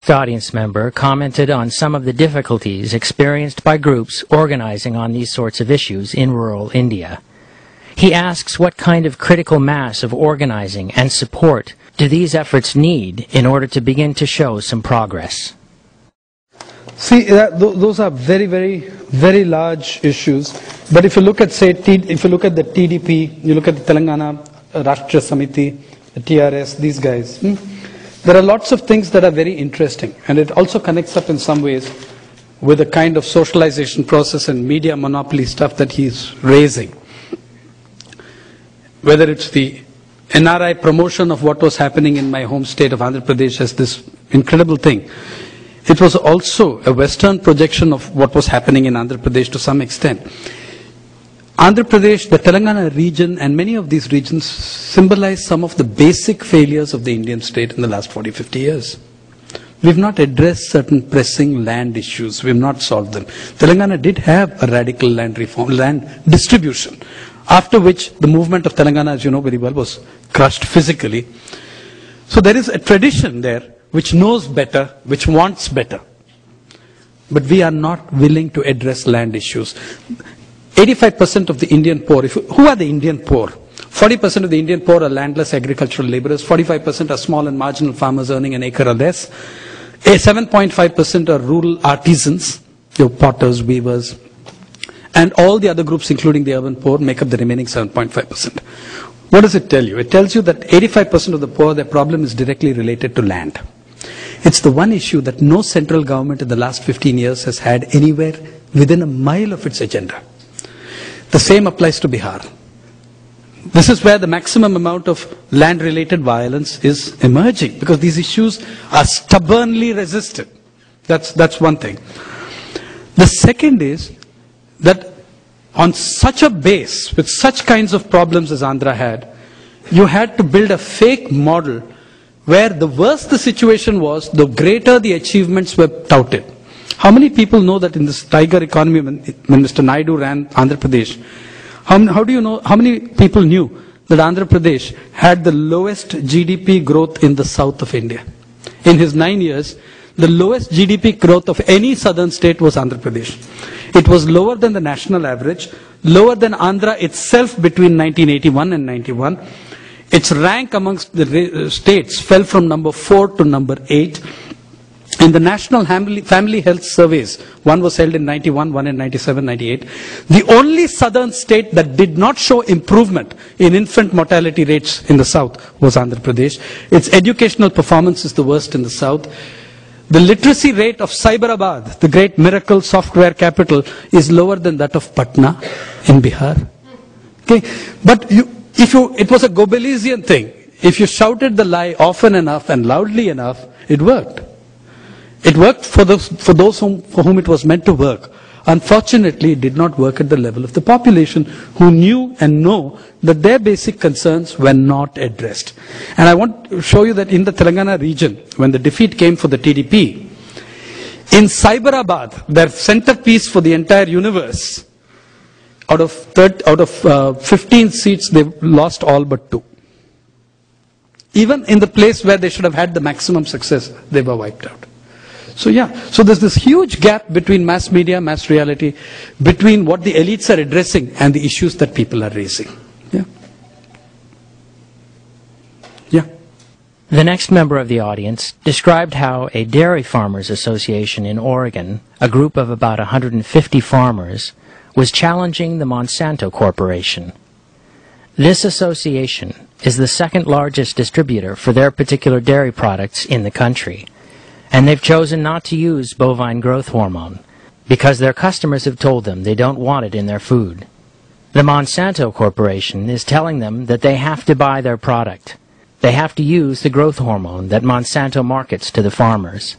The audience member commented on some of the difficulties experienced by groups organizing on these sorts of issues in rural India. He asks what kind of critical mass of organizing and support do these efforts need in order to begin to show some progress. See, those are very, very large issues. But if you look at, say, if you look at the TDP, you look at the Telangana Rashtriya Samiti, the TRS, these guys, there are lots of things that are very interesting. And it also connects up in some ways with the kind of socialization process and media monopoly stuff that he's raising. Whether it's the NRI promotion of what was happening in my home state of Andhra Pradesh as this incredible thing. It was also a Western projection of what was happening in Andhra Pradesh to some extent. Andhra Pradesh, the Telangana region, and many of these regions symbolize some of the basic failures of the Indian state in the last 40-50 years. We've not addressed certain pressing land issues. We've not solved them. Telangana did have a radical land reform, land distribution, after which the movement of Telangana, as you know very well, was crushed physically. So there is a tradition there which knows better, which wants better. But we are not willing to address land issues. 85% of the Indian poor, who are the Indian poor? 40% of the Indian poor are landless agricultural laborers, 45% are small and marginal farmers earning an acre or less, 7.5% are rural artisans, your potters, weavers, and all the other groups, including the urban poor, make up the remaining 7.5%. What does it tell you? It tells you that 85% of the poor, their problem is directly related to land. It's the one issue that no central government in the last 15 years has had anywhere within a mile of its agenda. The same applies to Bihar. This is where the maximum amount of land-related violence is emerging, because these issues are stubbornly resisted. That's one thing. The second is that on such a base, with such kinds of problems as Andhra had, you had to build a fake model where the worse the situation was, the greater the achievements were touted. How many people know that in this tiger economy, when Mr. Naidu ran Andhra Pradesh, how do you know, how many people knew that Andhra Pradesh had the lowest GDP growth in the south of India? In his 9 years, the lowest GDP growth of any southern state was Andhra Pradesh. It was lower than the national average, lower than Andhra itself between 1981 and 91. Its rank amongst the states fell from number 4 to number 8. In the National Family Health Surveys, one was held in 91, one in 97, 98. The only southern state that did not show improvement in infant mortality rates in the south was Andhra Pradesh. Its educational performance is the worst in the south. The literacy rate of Cyberabad, the great miracle software capital, is lower than that of Patna in Bihar. Okay, but it was a Gobelisian thing. If you shouted the lie often enough and loudly enough, it worked. It worked for those for whom it was meant to work. Unfortunately, it did not work at the level of the population, who knew and know that their basic concerns were not addressed. And I want to show you that in the Telangana region, when the defeat came for the TDP, in Cyberabad, their centerpiece for the entire universe, out of 15 seats, they lost all but 2. Even in the place where they should have had the maximum success, they were wiped out. So so there's this huge gap between mass media, mass reality, between what the elites are addressing and the issues that people are raising. The next member of the audience described how a dairy farmers association in Oregon, a group of about 150 farmers, was challenging the Monsanto Corporation. This association is the second largest distributor for their particular dairy products in the country, and they've chosen not to use bovine growth hormone because their customers have told them they don't want it in their food. The Monsanto Corporation is telling them that they have to buy their product. They have to use the growth hormone that Monsanto markets to the farmers.